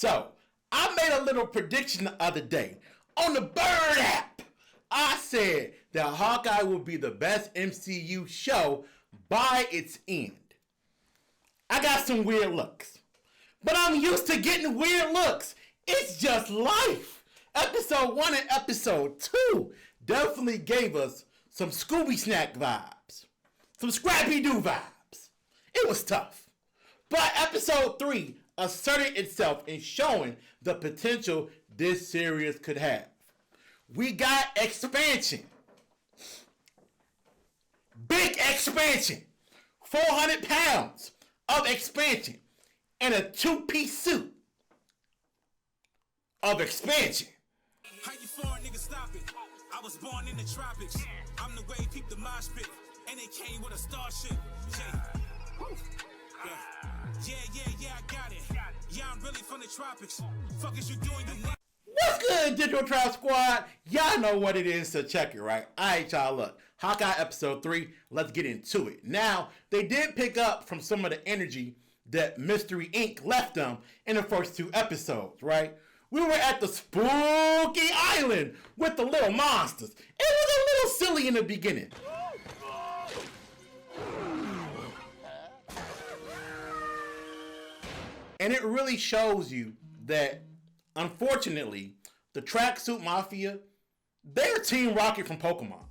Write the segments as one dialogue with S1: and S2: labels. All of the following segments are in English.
S1: So, I made a little prediction the other day on the Bird app. I said that Hawkeye will be the best MCU show by its end. I got some weird looks, but I'm used to getting weird looks. It's just life. Episode 1 and episode 2 definitely gave us some Scooby Snack vibes, some Scrappy Doo vibes. It was tough. But episode 3 asserted itself in showing the potential this series could have. We got expansion. Big expansion. 400 pounds of expansion. And a 2-piece suit of expansion.
S2: How you foreign nigga stop it? I was born in the tropics. I'm the way peep the mosh pit. And it came with a starship. Yeah, I got it. Yeah, I'm really from the tropics. Fuck is you doing?
S1: What's good, Digital Tribe Squad? Y'all know what it is, so check it, right? Alright, y'all, look. Hawkeye episode 3, let's get into it. Now, they did pick up from some of the energy that Mystery Inc. left them in the first 2 episodes, right? We were at the spooky island with the little monsters. It was a little silly in the beginning. And it really shows you that, unfortunately, the Tracksuit Mafia, they're Team Rocket from Pokemon.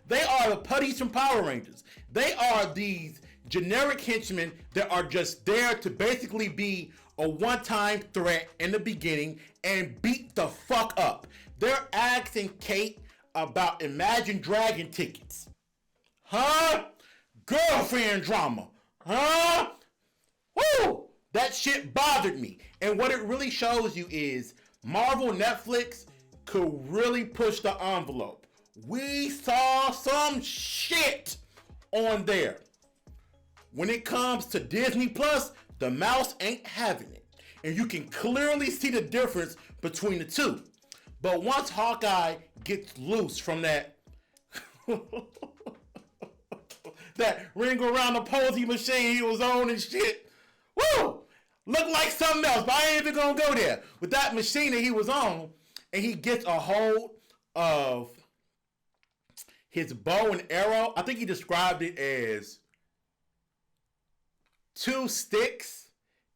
S1: They are the putties from Power Rangers. They are these generic henchmen that are just there to basically be a one-time threat in the beginning and beat the fuck up. They're asking Kate about Imagine Dragon tickets. Huh? Girlfriend drama. Huh? Woo! That shit bothered me. And what it really shows you is Marvel Netflix could really push the envelope. We saw some shit on there. When it comes to Disney Plus, the mouse ain't having it. And you can clearly see the difference between the two. But once Hawkeye gets loose from that that ring around the posy machine he was on and shit, woo! Look like something else, but I ain't even gonna go there. With that machine that he was on, and he gets a hold of his bow and arrow. I think he described it as 2 sticks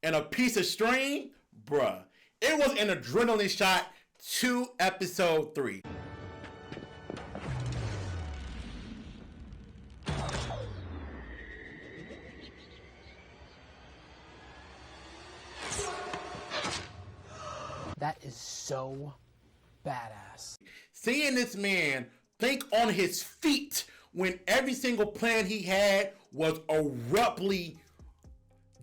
S1: and a piece of string. Bruh, it was an adrenaline shot to episode 3.
S3: That is so badass.
S1: Seeing this man think on his feet when every single plan he had was abruptly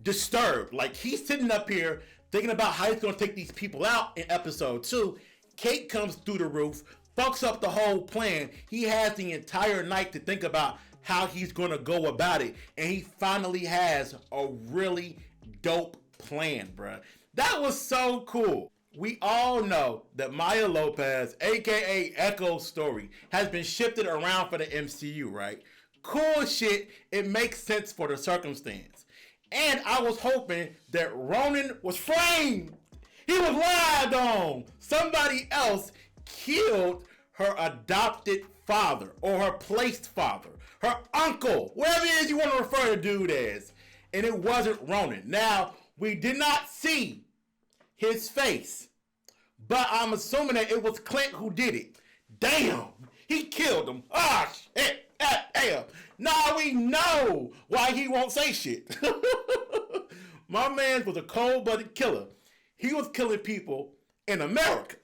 S1: disturbed. Like, he's sitting up here thinking about how he's going to take these people out in episode 2. Kate comes through the roof, fucks up the whole plan. He has the entire night to think about how he's going to go about it. And he finally has a really dope plan, bruh. That was so cool. We all know that Maya Lopez, aka Echo's story, has been shifted around for the MCU, right? Cool shit. It makes sense for the circumstance. And I was hoping that Ronan was framed. He was lied on. Somebody else killed her adopted father or her placed father, her uncle, whatever it is you want to refer to dude as. And it wasn't Ronan. Now, we did not see his face, but I'm assuming that it was Clint who did it. Damn, he killed him. Ah, shit, damn. Now we know why he won't say shit. My man was a cold-blooded killer. He was killing people in America.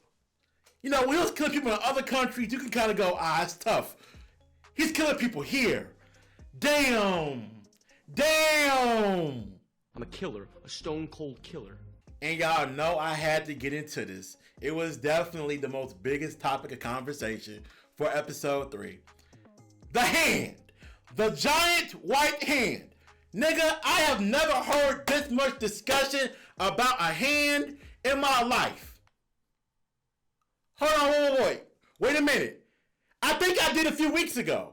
S1: You know, when he was killing people in other countries, you can kind of go, it's tough. He's killing people here. Damn.
S4: I'm a killer, a stone-cold killer.
S1: And y'all know I had to get into this. It was definitely the most biggest topic of conversation for episode 3. The hand. The giant white hand. Nigga, I have never heard this much discussion about a hand in my life. Hold on, wait a minute. I think I did a few weeks ago.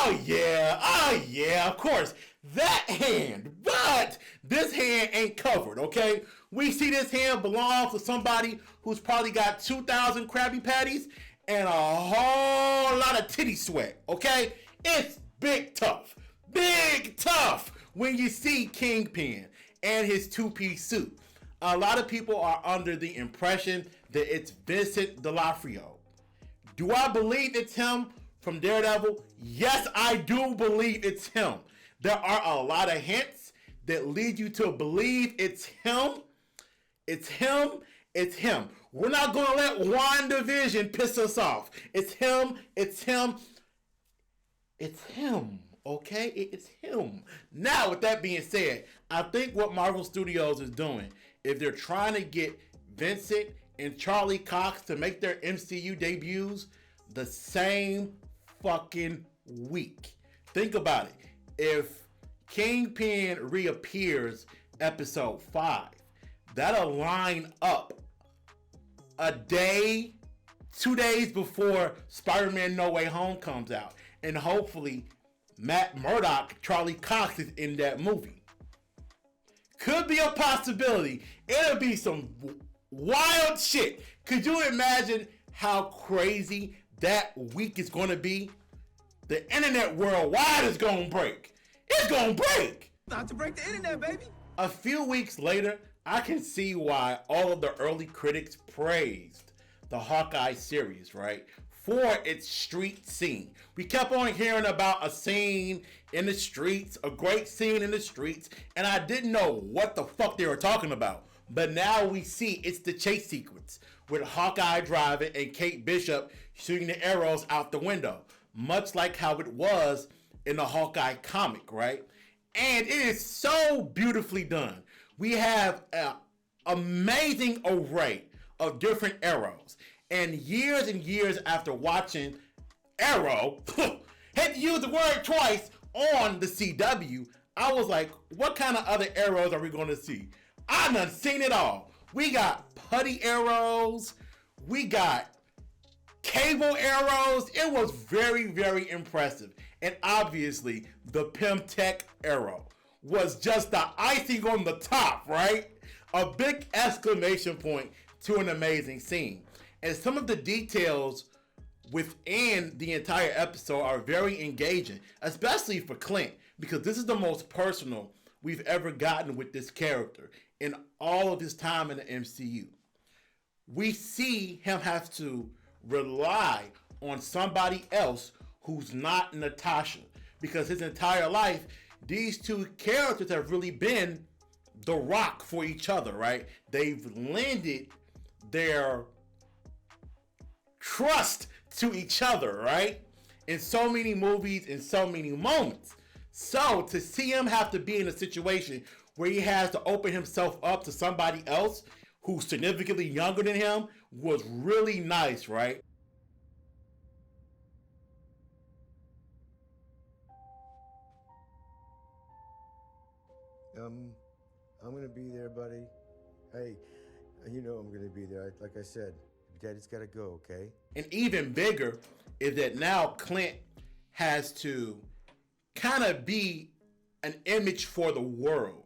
S1: Oh yeah, of course. That hand, but this hand ain't covered, okay? We see this hand belongs to somebody who's probably got 2,000 Krabby Patties and a whole lot of titty sweat, okay? It's big tough when you see Kingpin and his two-piece suit. A lot of people are under the impression that it's Vincent D'Onofrio. Do I believe it's him from Daredevil? Yes, I do believe it's him. There are a lot of hints that lead you to believe it's him. It's him. It's him. We're not going to let WandaVision piss us off. It's him. It's him. It's him. Okay? It's him. Now, with that being said, I think what Marvel Studios is doing, if they're trying to get Vincent and Charlie Cox to make their MCU debuts the same fucking week. Think about it. If Kingpin reappears episode 5, that'll line up a day, 2 days before Spider-Man No Way Home comes out. And hopefully Matt Murdock, Charlie Cox is in that movie. Could be a possibility. It'll be some wild shit. Could you imagine how crazy that week is going to be? The internet worldwide is going to break. It's going to break.
S2: Not to break the internet, baby.
S1: A few weeks later, I can see why all of the early critics praised the Hawkeye series, right? For its street scene. We kept on hearing about a scene in the streets, a great scene in the streets, and I didn't know what the fuck they were talking about. But now we see it's the chase sequence with Hawkeye driving and Kate Bishop shooting the arrows out the window, much like how it was in the Hawkeye comic, right? And it is so beautifully done. We have an amazing array of different arrows. And years after watching Arrow, had to use the word twice on the CW, I was like, what kind of other arrows are we going to see? I done seen it all. We got putty arrows. We got cable arrows. It was very impressive. And obviously, the Pym-Tech arrow was just the icing on the top, right? A big exclamation point to an amazing scene. And some of the details within the entire episode are very engaging, especially for Clint, because this is the most personal we've ever gotten with this character in all of his time in the MCU. We see him have to rely on somebody else who's not Natasha, because his entire life, these two characters have really been the rock for each other, right? They've lended their trust to each other, right? In so many movies, in so many moments. So to see him have to be in a situation where he has to open himself up to somebody else who's significantly younger than him was really nice, right?
S5: I'm gonna be there, buddy. Hey, you know I'm gonna be there. Like I said, Daddy's gotta go, okay?
S1: And even bigger is that now Clint has to kind of be an image for the world,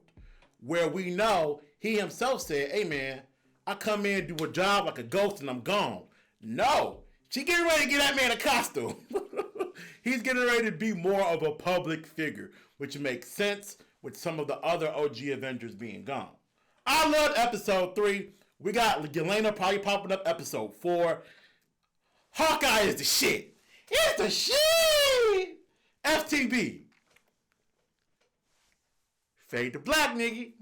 S1: where we know he himself said, hey man, I come in, do a job like a ghost and I'm gone. No, she getting ready to get that man a costume. He's getting ready to be more of a public figure, which makes sense with some of the other OG Avengers being gone. I loved episode 3. We got Yelena probably popping up episode 4. Hawkeye is the shit. It's the shit. FTB. Fade to black, nigga.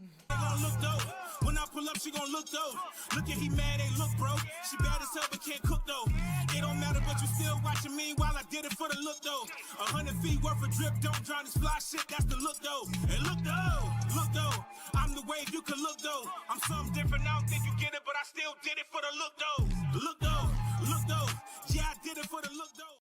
S2: When I pull up, she gon' look though. Look at he mad, ain't look bro. She bad as hell, but can't cook though. It don't matter, but you still watching me while I did it for the look though. 100 feet worth of drip, don't drown this fly shit, that's the look though. And look though, I'm the wave, you can look though. I'm something different, I don't think you get it, but I still did it for the look though. Look though, yeah, I did it for the look though.